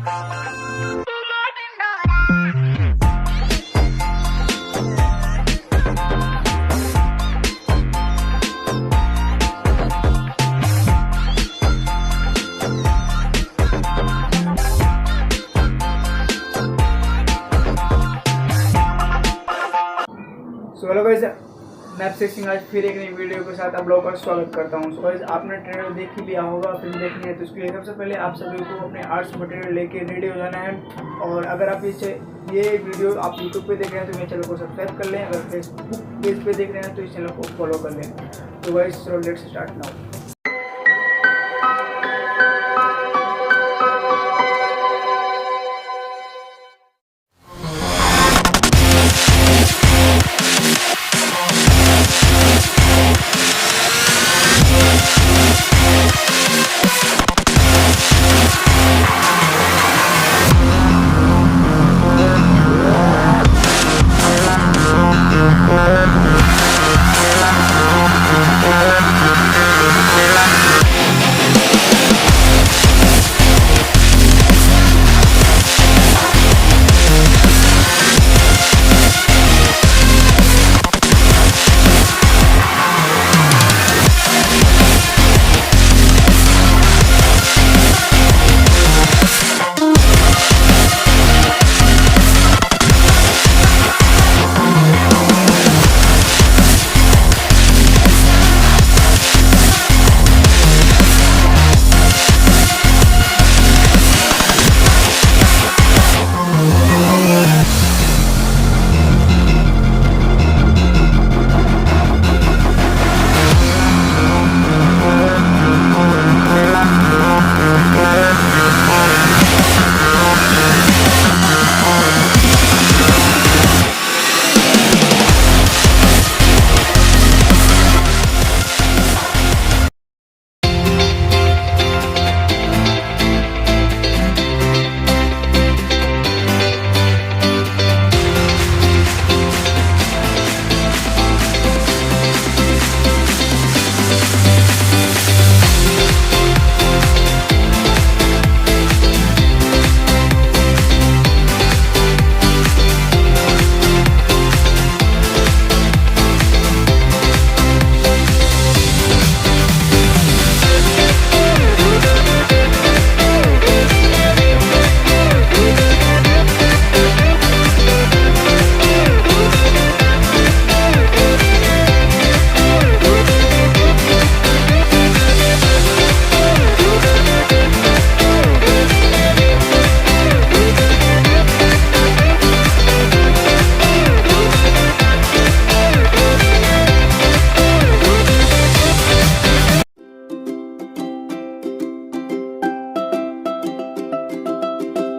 Hello guys, मैं अभिषेक आज फिर एक नई वीडियो के साथ आप लोगों का स्वागत करता हूं। गाइस, आपने ट्रेलर देख ही लिया होगा, फिल्म देखनी है तो उसके लिए सबसे पहले आप सभी को अपने आर्ट्स मटेरियल लेके रेडी हो जाना है। और अगर आप ये वीडियो आप यूट्यूब पे देख रहे हैं तो मेरे चैनल को सब्सक्राइब कर लें। अगर फेसबुक पेज पे देख रहे हैं तो इस चैनल को फॉलो कर लें। तो गाइस, चलो लेट्स स्टार्ट नाउ।